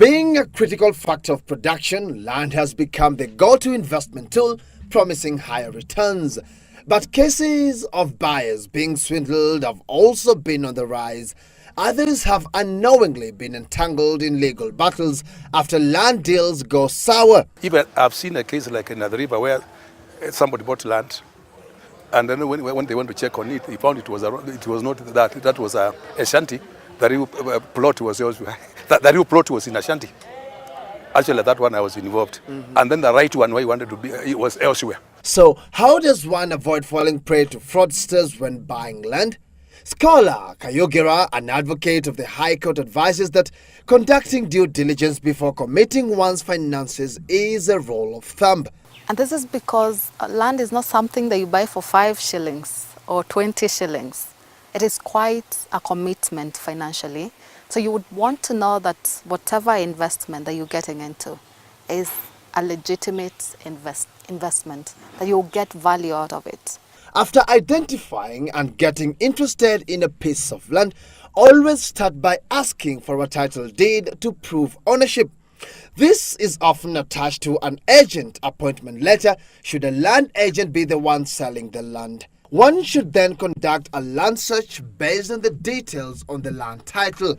Being a critical factor of production, land has become the go-to investment tool, promising higher returns. But cases of buyers being swindled have also been on the rise. Others have unknowingly been entangled in legal battles after land deals go sour. Even I've seen a case like in the river where somebody bought land, and then when they went to check on it, they found it was not that was a shanty. The real plot was the real plot was in a shanty. Actually, that one I was involved, and then the right one where he wanted to be, it was elsewhere. So, how does one avoid falling prey to fraudsters when buying land? Scholar Kayogira, an advocate of the High Court, advises that conducting due diligence before committing one's finances is a rule of thumb. And this is because land is not something that you buy for 5 shillings or 20 shillings. It is quite a commitment financially. So you would want to know that whatever investment that you're getting into is a legitimate investment, that you'll get value out of it. After identifying and getting interested in a piece of land, always start by asking for a title deed to prove ownership. This is often attached to an agent appointment letter should a land agent be the one selling the land. One should then conduct a land search based on the details on the land title.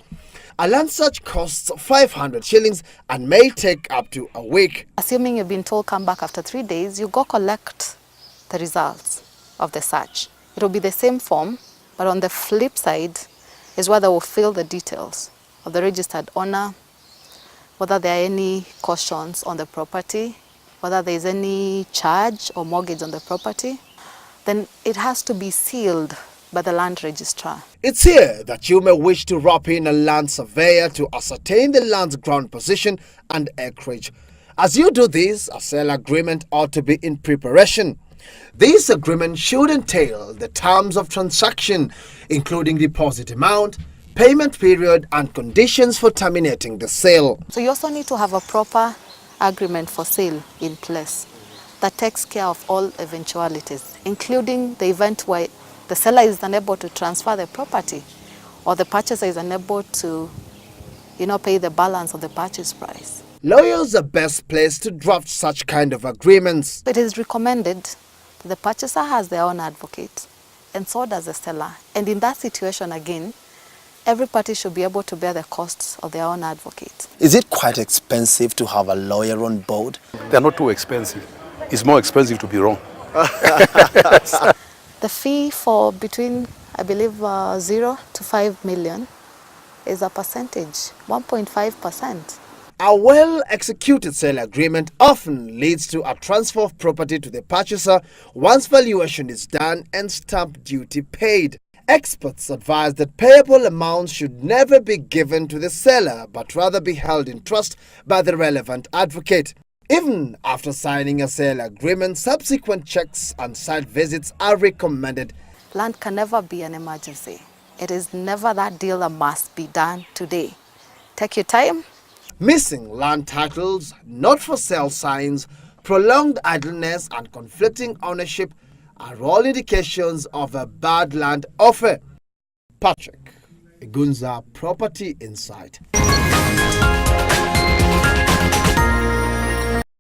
A land search costs 500 shillings and may take up to a week. Assuming you've been told come back after 3 days, you go collect the results of the search. It will be the same form, but on the flip side is where they will fill the details of the registered owner, whether there are any cautions on the property, whether there is any charge or mortgage on the property. Then it has to be sealed by the land registrar. It's here that you may wish to rope in a land surveyor to ascertain the land's ground position and acreage. As you do this, a sale agreement ought to be in preparation. This agreement should entail the terms of transaction, including deposit amount, payment period, and conditions for terminating the sale. So you also need to have a proper agreement for sale in place that takes care of all eventualities, including the event where the seller is unable to transfer the property or the purchaser is unable to, pay the balance of the purchase price. Lawyers are best placed to draft such kind of agreements. It is recommended that the purchaser has their own advocate, and so does the seller. And in that situation, again, every party should be able to bear the costs of their own advocate. Is it quite expensive to have a lawyer on board? They're not too expensive. It's more expensive to be wrong. The fee for between, I believe, 0 to 5 million is a percentage, 1.5%. A well-executed sale agreement often leads to a transfer of property to the purchaser once valuation is done and stamp duty paid. Experts advise that payable amounts should never be given to the seller, but rather be held in trust by the relevant advocate. Even after signing a sale agreement, subsequent checks and site visits are recommended. Land can never be an emergency. It is never that deal that must be done today. Take your time. Missing land titles, not for sale signs, prolonged idleness, and conflicting ownership are all indications of a bad land offer. Patrick Igunza, Property Insight.